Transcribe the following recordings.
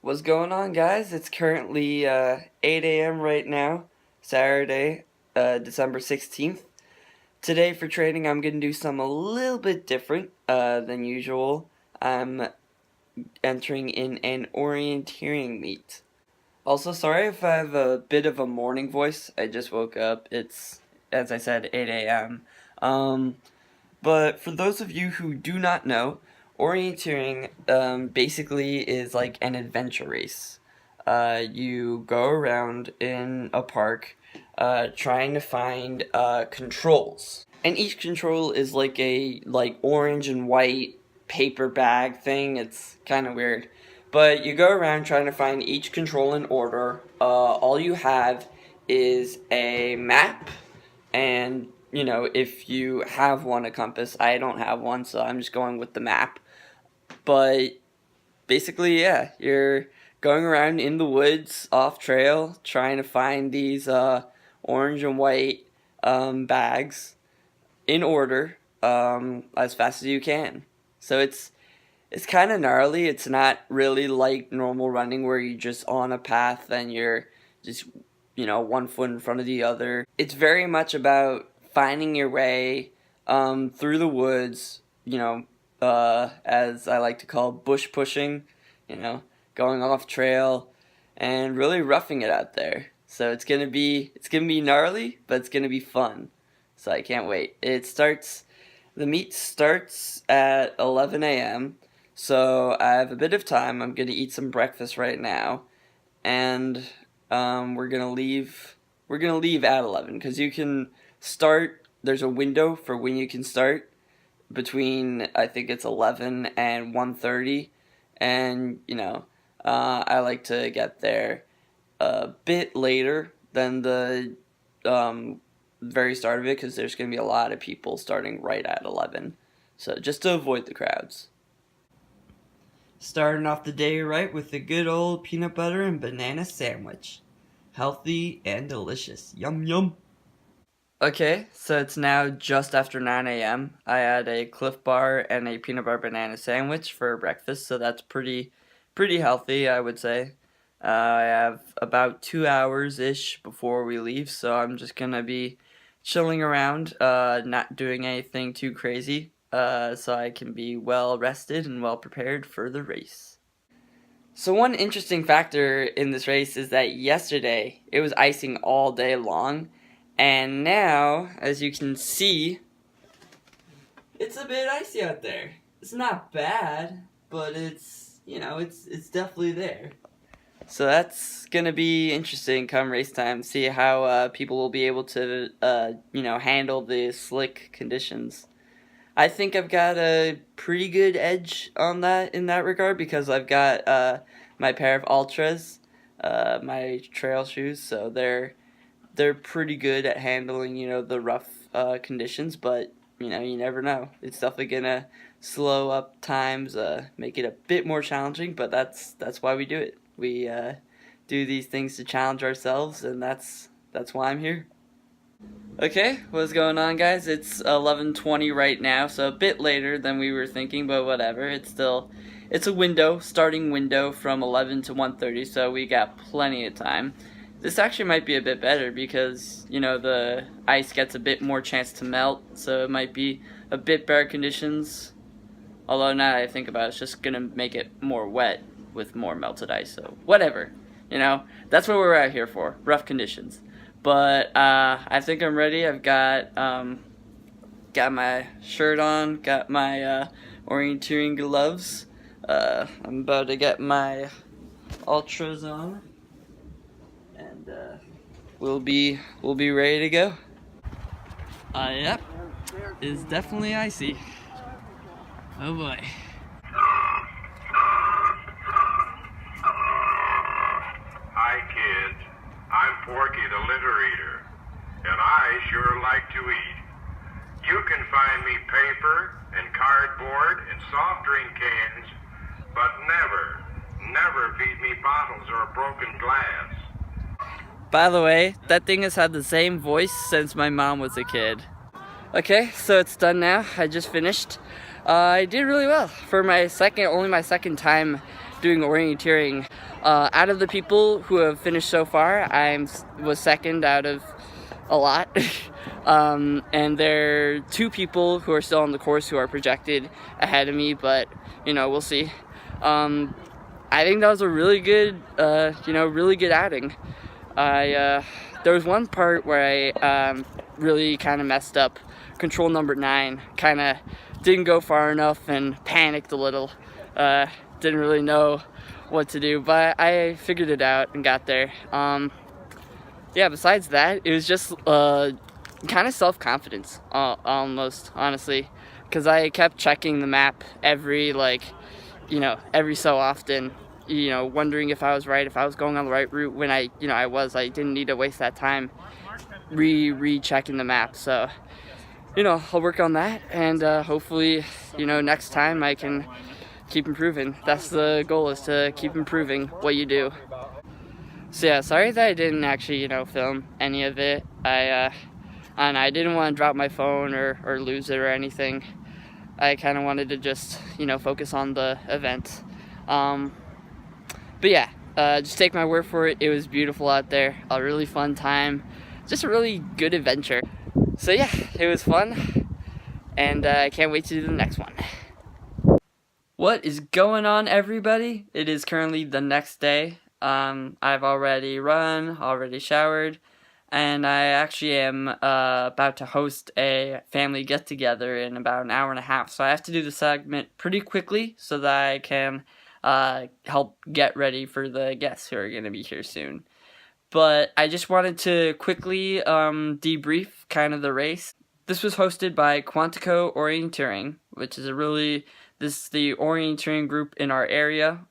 What's going on, guys? It's currently 8 a.m. right now, Saturday, December 16th. Today for training, I'm going to do something a little bit different than usual. I'm entering in an orienteering meet. Also, sorry if I have a bit of a morning voice. I just woke up. It's, as I said, 8 a.m. But for those of you who do not know, orienteering basically is like an adventure race. You go around in a park trying to find controls. And each control is like a orange and white paper bag thing. It's kind of weird. But you go around trying to find each control in order. All you have is a map and if you have one, a compass. I don't have one, so I'm just going with the map. But basically, yeah, you're going around in the woods, off trail, trying to find these orange and white bags in order as fast as you can. So it's kind of gnarly. It's not really like normal running where you're just on a path and you're just one foot in front of the other. It's very much about finding your way through the woods, as I like to call bush pushing, going off trail and really roughing it out there. So it's gonna be gnarly, but it's gonna be fun. So I can't wait. The meet starts at 11 a.m. So I have a bit of time. I'm gonna eat some breakfast right now, and we're gonna leave at 11 because you can start. There's a window for when you can start between, I think it's 11 and 1:30, and I like to get there a bit later than the very start of it because there's gonna be a lot of people starting right at 11, so just to avoid the crowds. Starting off the day right with a good old peanut butter and banana sandwich. Healthy and delicious. Yum yum. Okay, so it's now just after 9 a.m. I had a Cliff Bar and a peanut butter banana sandwich for breakfast, so that's pretty healthy, I would say. I have about 2 hours-ish before we leave, so I'm just gonna be chilling around, not doing anything too crazy, so I can be well rested and well prepared for the race. So one interesting factor in this race is that yesterday it was icing all day long, and now, as you can see, it's a bit icy out there. It's not bad, but it's definitely there. So that's gonna be interesting come race time. See how people will be able to handle the slick conditions. I think I've got a pretty good edge on that in that regard because I've got my pair of Ultras, my trail shoes, so they're pretty good at handling the rough conditions. But you never know. It's definitely gonna slow up times, make it a bit more challenging. But that's why we do it. We do these things to challenge ourselves, and that's why I'm here. Okay, what's going on, guys? It's 11:20 right now, so a bit later than we were thinking, but whatever. It's a starting window from 11 to 1:30, so we got plenty of time. This actually might be a bit better because, the ice gets a bit more chance to melt, so it might be a bit better conditions. Although now that I think about it, it's just gonna make it more wet with more melted ice, so whatever. That's what we're out here for, rough conditions. But I think I'm ready. I've got my shirt on, got my orienteering gloves. I'm about to get my Ultras on, and we'll be ready to go. Yep, it's definitely icy. Oh boy. Hi kids, I'm Porky the litter eater, and I sure like to eat. You can find me paper and cardboard and soft drink cans, but never feed me bottles or broken glass. By the way, that thing has had the same voice since my mom was a kid. Okay, so it's done now. I just finished. I did really well for only my second time doing orienteering. Out of the people who have finished so far, was second out of a lot. And there are 2 people who are still on the course who are projected ahead of me, but we'll see. I think that was a really good, really good outing. There was one part where I really kind of messed up. Control number 9 kind of didn't go far enough and panicked a little. Didn't really know what to do, but I figured it out and got there. Yeah, besides that, it was just kind of self-confidence, almost, honestly, because I kept checking the map every so often, wondering if I was right, if I was going on the right route. When I didn't need to waste that time re-checking the map. So, I'll work on that, and hopefully, next time I can keep improving. That's the goal, is to keep improving what you do. So yeah, sorry that I didn't actually, film any of it. And I didn't want to drop my phone or lose it or anything. I kind of wanted to just, focus on the event. But yeah, just take my word for it. It was beautiful out there. A really fun time. Just a really good adventure. So yeah, it was fun. And I can't wait to do the next one. What is going on, everybody? It is currently the next day. I've already run, already showered, and I actually am about to host a family get-together in about an hour and a half. So I have to do the segment pretty quickly so that I can help get ready for the guests who are going to be here soon. But I just wanted to quickly debrief kind of the race. This was hosted by Quantico Orienteering, which is this is the orienteering group in our area,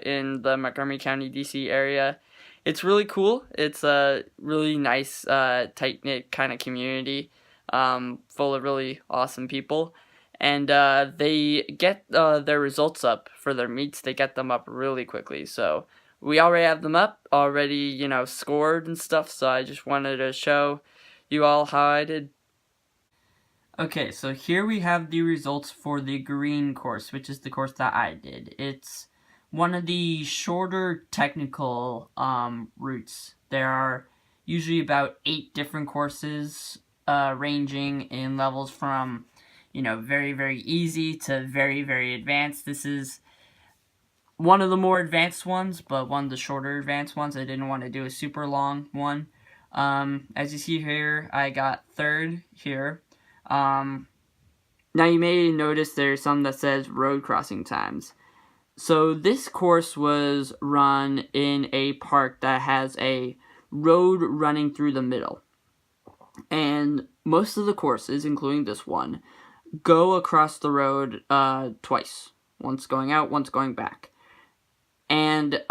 in the Montgomery County, D.C. area. It's really cool. It's a really nice, tight-knit kind of community, full of really awesome people. And they get their results up for their meets. They get them up really quickly. So we already have them up, already, scored and stuff. So I just wanted to show you all how I did. Okay, so here we have the results for the green course, which is the course that I did. It's one of the shorter technical routes. There are usually about 8 different courses, ranging in levels from, very, very easy to very, very advanced. This is one of the more advanced ones, but one of the shorter advanced ones. I didn't want to do a super long one. As you see here, I got 3rd here. Now you may notice there's some that says road crossing times. So this course was run in a park that has a road running through the middle. And most of the courses, including this one, go across the road twice. Once going out, once going back. And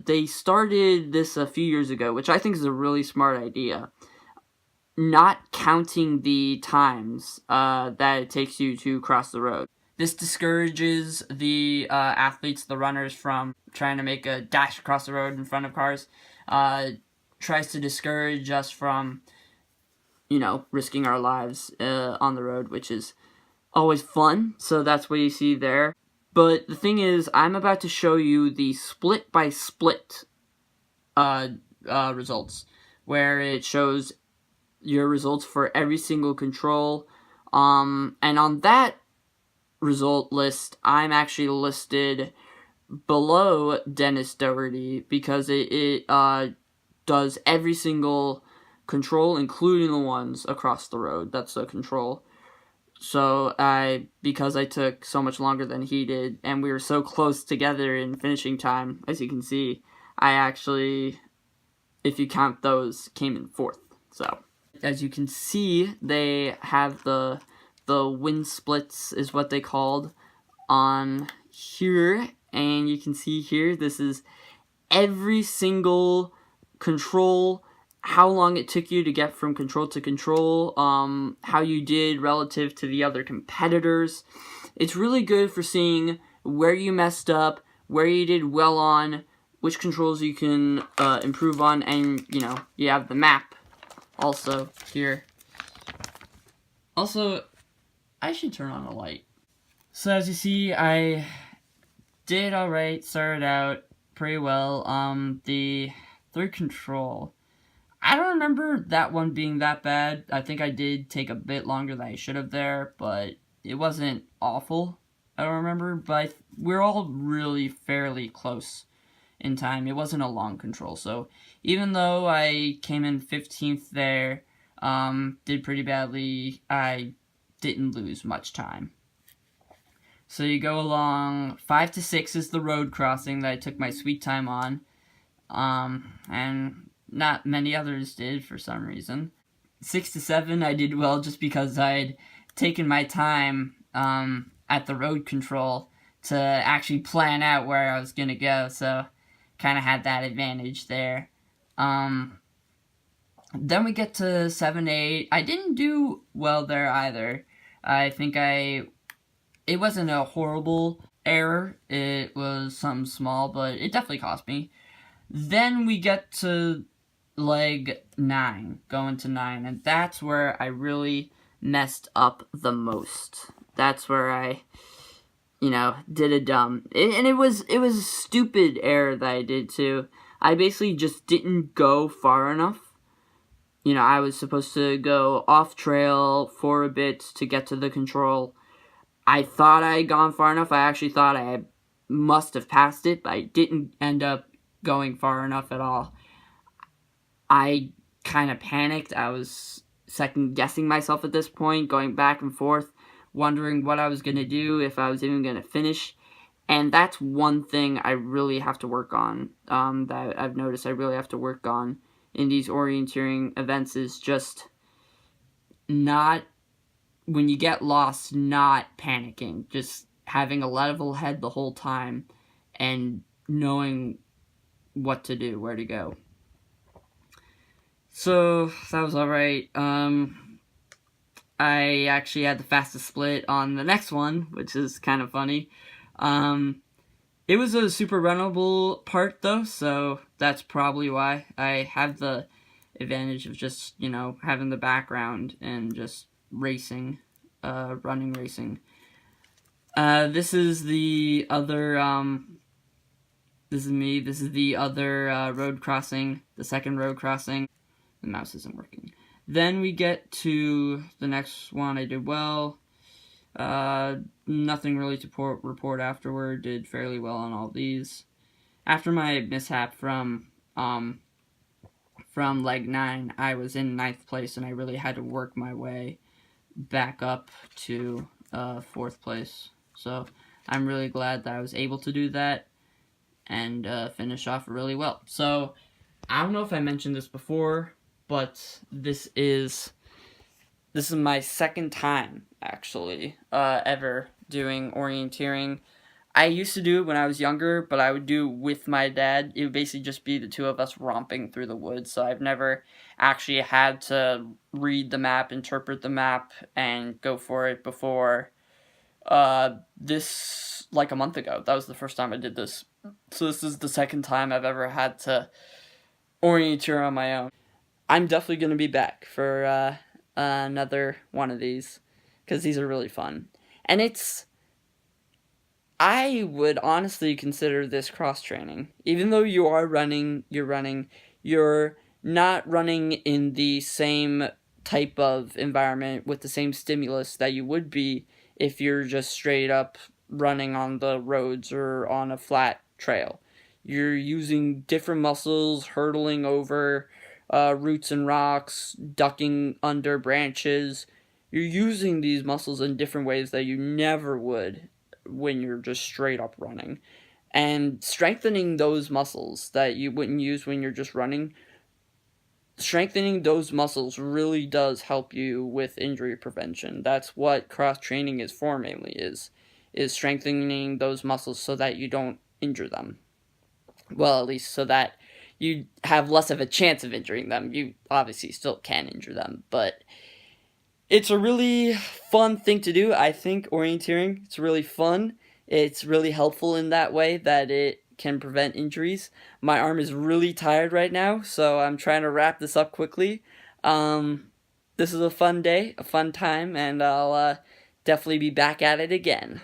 they started this a few years ago, which I think is a really smart idea. Not counting the times that it takes you to cross the road. This discourages the athletes, the runners, from trying to make a dash across the road in front of cars. Tries to discourage us from, risking our lives on the road, which is always fun. So that's what you see there. But the thing is, I'm about to show you the split-by-split results, where it shows your results for every single control, and on that result list, I'm actually listed below Dennis Doherty because it does every single control, including the ones across the road. That's a control. So because I took so much longer than he did, and we were so close together in finishing time, as you can see, I actually, if you count those, came in 4th. So as you can see, they have the wind splits is what they called on here, and you can see here, this is every single control, how long it took you to get from control to control, how you did relative to the other competitors. It's really good for seeing where you messed up, where you did well on, which controls you can improve on, and you have the map also here. Also, I should turn on a light. So as you see, I did alright, started out pretty well. The third control, I don't remember that one being that bad. I think I did take a bit longer than I should have there, but it wasn't awful. I don't remember, but we're all really fairly close in time. It wasn't a long control, so even though I came in 15th there, did pretty badly, I didn't lose much time. So you go along, 5 to 6 is the road crossing that I took my sweet time on, and not many others did for some reason. 6 to 7 I did well just because I'd taken my time at the road control to actually plan out where I was going to go, so kind of had that advantage there. Then we get to 7, 8. I didn't do well there either. I think it wasn't a horrible error. It was something small, but it definitely cost me. Then we get to leg 9, going to 9, and that's where I really messed up the most. That's where I, did a dumb. And it was a stupid error that I did too. I basically just didn't go far enough. I was supposed to go off trail for a bit to get to the control. I thought I had gone far enough. I actually thought I must have passed it, but I didn't end up going far enough at all. I kind of panicked. I was second guessing myself at this point, going back and forth, wondering what I was going to do, if I was even going to finish. And that's one thing I really have to work on, that I've noticed I really have to work on in these orienteering events, is just not, when you get lost, not panicking, just having a level head the whole time and knowing what to do, where to go. So that was alright. I actually had the fastest split on the next one, which is kind of funny. It was a super runnable part though, so that's probably why I have the advantage of just, having the background and just racing, running racing. This is the other, this is me, this is the other road crossing, the second road crossing. The mouse isn't working. Then we get to the next one. I did well. Nothing really to report afterward. Did fairly well on all these. After my mishap from leg 9, I was in 9th place, and I really had to work my way back up to 4th place. So I'm really glad that I was able to do that and finish off really well. So I don't know if I mentioned this before, but this is my second time actually ever doing orienteering. I used to do it when I was younger, but I would do it with my dad. It would basically just be the two of us romping through the woods, so I've never actually had to read the map, interpret the map, and go for it before this, like a month ago. That was the first time I did this. So this is the second time I've ever had to orienteer on my own. I'm definitely going to be back for another one of these, because these are really fun. And I would honestly consider this cross-training. Even though you are running, you're not running in the same type of environment with the same stimulus that you would be if you're just straight up running on the roads or on a flat trail. You're using different muscles, hurdling over roots and rocks, ducking under branches. You're using these muscles in different ways that you never would when you're just straight up running. And strengthening those muscles that you wouldn't use when you're just running, strengthening those muscles really does help you with injury prevention. That's what cross-training is for, mainly, is strengthening those muscles so that you don't injure them. Well, at least so that you have less of a chance of injuring them. You obviously still can injure them, but it's a really fun thing to do. I think orienteering, it's really fun. It's really helpful in that way that it can prevent injuries. My arm is really tired right now, so I'm trying to wrap this up quickly. This is a fun day, a fun time, and I'll definitely be back at it again.